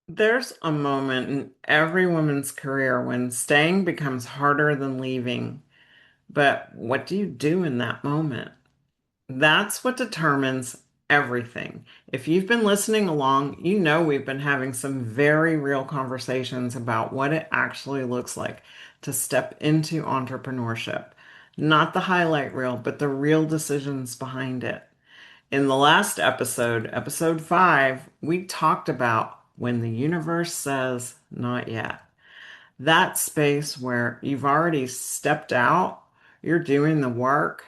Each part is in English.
There's a moment in every woman's career when staying becomes harder than leaving. But what do you do in that moment? That's what determines everything. If you've been listening along, you know we've been having some very real conversations about what it actually looks like to step into entrepreneurship. Not the highlight reel, but the real decisions behind it. In the last episode, episode 5, we talked about when the universe says not yet. That space where you've already stepped out, you're doing the work,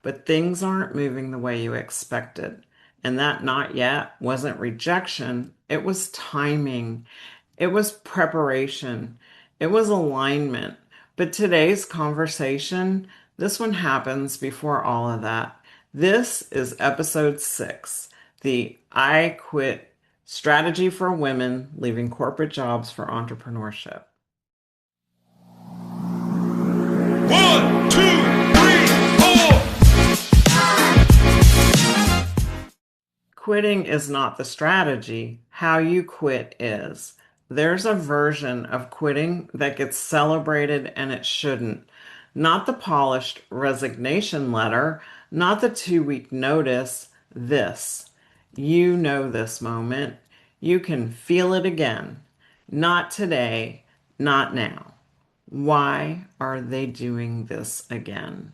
but things aren't moving the way you expected. And that not yet wasn't rejection, it was timing. It was preparation. It was alignment. But today's conversation, this one happens before all of that. This is episode 6, the I Quit Strategy for Women Leaving Corporate Jobs for Entrepreneurship. One, two, three, four. Quitting is not the strategy. How you quit is. There's a version of quitting that gets celebrated and it shouldn't. Not the polished resignation letter, not the 2 week notice. This. You know this moment. You can feel it again. Not today, not now. Why are they doing this again?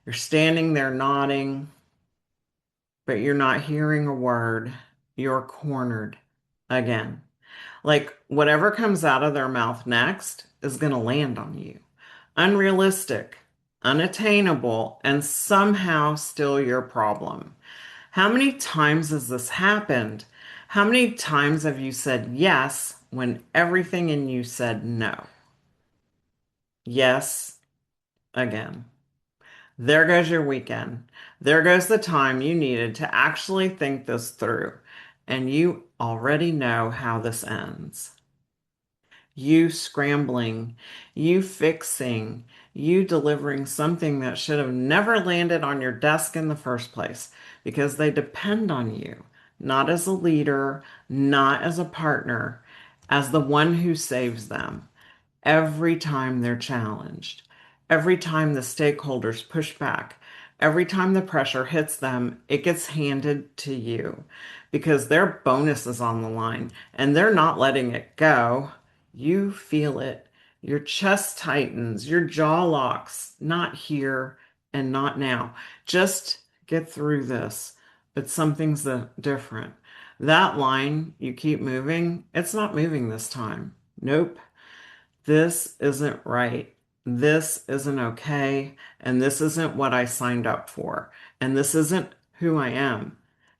You're standing there nodding, but you're not hearing a word. You're cornered again. Like whatever comes out of their mouth next is going to land on you. Unrealistic, unattainable, and somehow still your problem. How many times has this happened? How many times have you said yes when everything in you said no? Yes, again. There goes your weekend. There goes the time you needed to actually think this through. And you already know how this ends. You scrambling, you fixing, you delivering something that should have never landed on your desk in the first place because they depend on you, not as a leader, not as a partner, as the one who saves them every time they're challenged, every time the stakeholders push back, every time the pressure hits them, it gets handed to you because their bonus is on the line and they're not letting it go. You feel it. Your chest tightens, your jaw locks, not here and not now. Just get through this. But something's different. That line, you keep moving, it's not moving this time. Nope. This isn't right. This isn't okay. And this isn't what I signed up for. And this isn't who I am.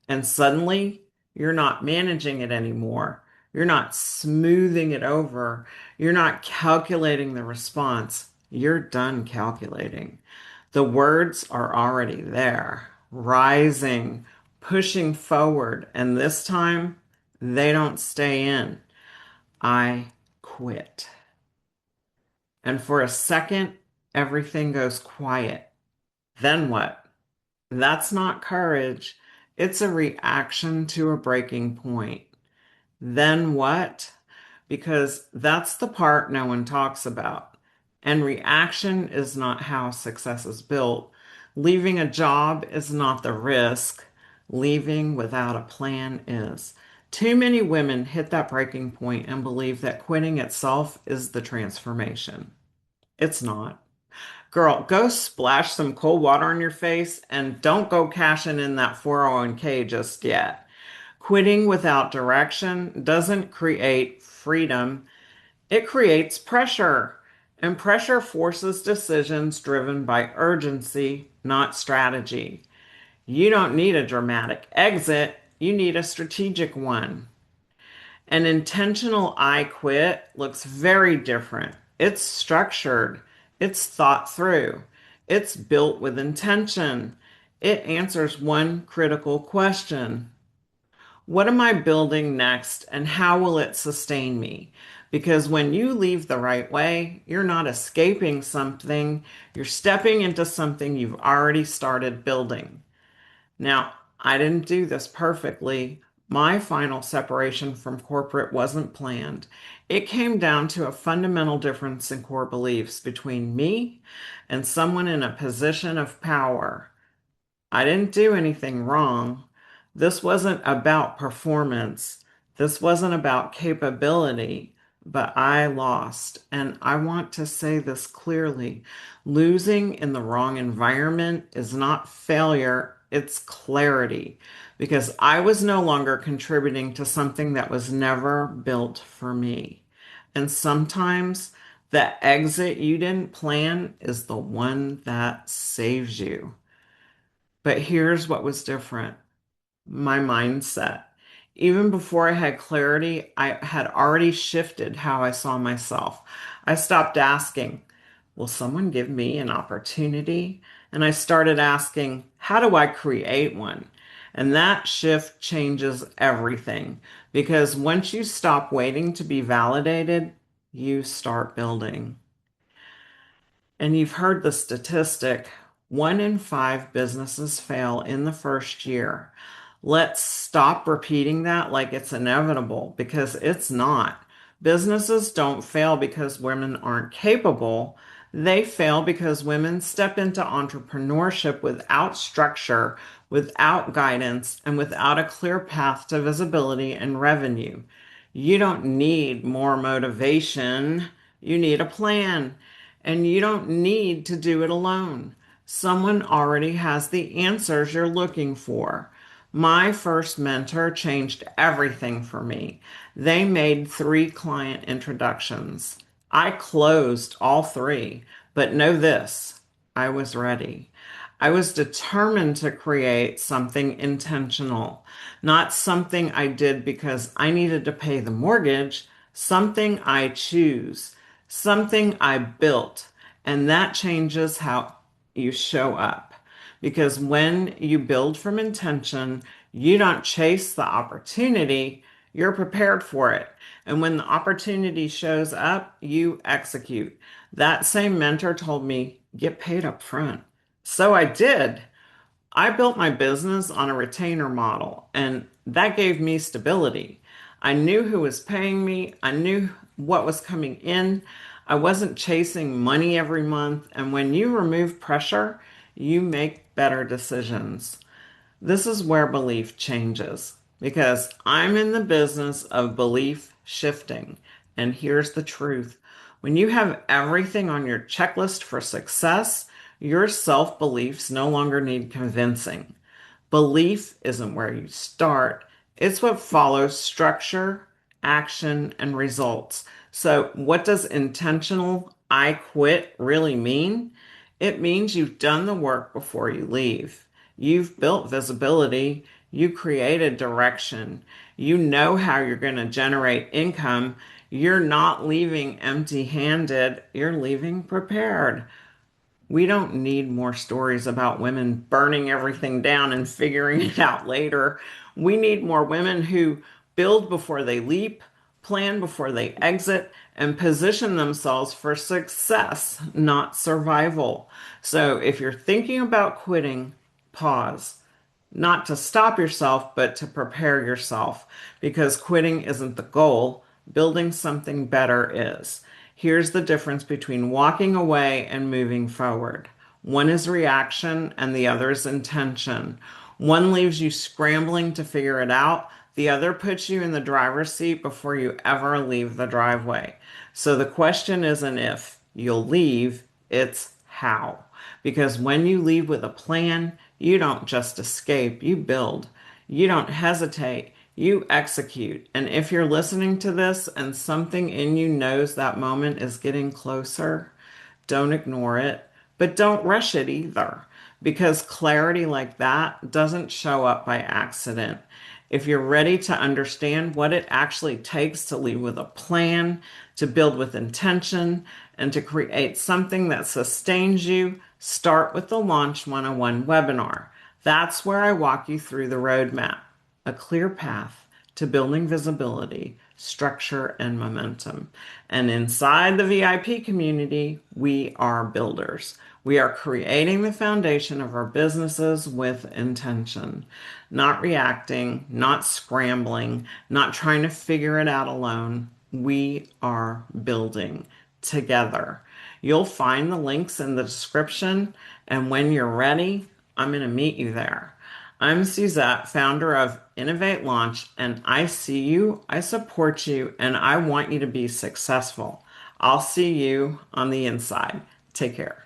And suddenly you're not managing it anymore. You're not smoothing it over. You're not calculating the response. You're done calculating. The words are already there, rising, pushing forward. And this time they don't stay in. I quit. And for a second, everything goes quiet. Then what? That's not courage. It's a reaction to a breaking point. Then what? Because that's the part no one talks about. And reaction is not how success is built. Leaving a job is not the risk. Leaving without a plan is. Too many women hit that breaking point and believe that quitting itself is the transformation. It's not. Girl, go splash some cold water on your face and don't go cashing in that 401k just yet. Quitting without direction doesn't create freedom, it creates pressure. And pressure forces decisions driven by urgency, not strategy. You don't need a dramatic exit, you need a strategic one. An intentional I quit looks very different. It's structured, it's thought through, it's built with intention. It answers one critical question: what am I building next and how will it sustain me? Because when you leave the right way, you're not escaping something, you're stepping into something you've already started building. Now, I didn't do this perfectly, My final separation from corporate wasn't planned. It came down to a fundamental difference in core beliefs between me and someone in a position of power. I didn't do anything wrong. This wasn't about performance. This wasn't about capability, but I lost. And I want to say this clearly. Losing in the wrong environment is not failure, it's clarity. Because I was no longer contributing to something that was never built for me. And sometimes the exit you didn't plan is the one that saves you. But here's what was different: my mindset. Even before I had clarity, I had already shifted how I saw myself. I stopped asking, will someone give me an opportunity? And I started asking, how do I create one? And that shift changes everything because once you stop waiting to be validated, you start building. And you've heard the statistic, 1 in 5 businesses fail in the first year. Let's stop repeating that like it's inevitable because it's not. Businesses don't fail because women aren't capable. They fail because women step into entrepreneurship without structure, without guidance, and without a clear path to visibility and revenue. You don't need more motivation. You need a plan. And you don't need to do it alone. Someone already has the answers you're looking for. My first mentor changed everything for me. They made 3 client introductions. I closed all 3, but know this, I was ready. I was determined to create something intentional, not something I did because I needed to pay the mortgage, something I choose, something I built. And that changes how you show up. Because when you build from intention, you don't chase the opportunity, you're prepared for it. And when the opportunity shows up, you execute. That same mentor told me, get paid up front. So I did. I built my business on a retainer model, and that gave me stability. I knew who was paying me, I knew what was coming in. I wasn't chasing money every month. And when you remove pressure, you make better decisions. This is where belief changes because I'm in the business of belief shifting. And here's the truth: when you have everything on your checklist for success, your self beliefs no longer need convincing. Belief isn't where you start, it's what follows structure, action, and results. So, what does intentional I quit really mean? It means you've done the work before you leave. You've built visibility, you created direction, you know how you're going to generate income. You're not leaving empty handed, you're leaving prepared. We don't need more stories about women burning everything down and figuring it out later. We need more women who build before they leap, plan before they exit, and position themselves for success, not survival. So if you're thinking about quitting, pause. Not to stop yourself, but to prepare yourself, because quitting isn't the goal, building something better is. Here's the difference between walking away and moving forward: one is reaction, and the other is intention. One leaves you scrambling to figure it out, the other puts you in the driver's seat before you ever leave the driveway. So the question isn't if you'll leave, it's how. Because when you leave with a plan, you don't just escape, you build. You don't hesitate, you execute. And if you're listening to this and something in you knows that moment is getting closer, don't ignore it, but don't rush it either, because clarity like that doesn't show up by accident. If you're ready to understand what it actually takes to lead with a plan, to build with intention, and to create something that sustains you, start with the Launch 101 webinar. That's where I walk you through the roadmap, a clear path to building visibility, structure, and momentum. And inside the VIP community, we are builders. We are creating the foundation of our businesses with intention, not reacting, not scrambling, not trying to figure it out alone. We are building together. You'll find the links in the description, and when you're ready, I'm going to meet you there. I'm Suzette, founder of Innovate Launch, and I see you, I support you, and I want you to be successful. I'll see you on the inside. Take care.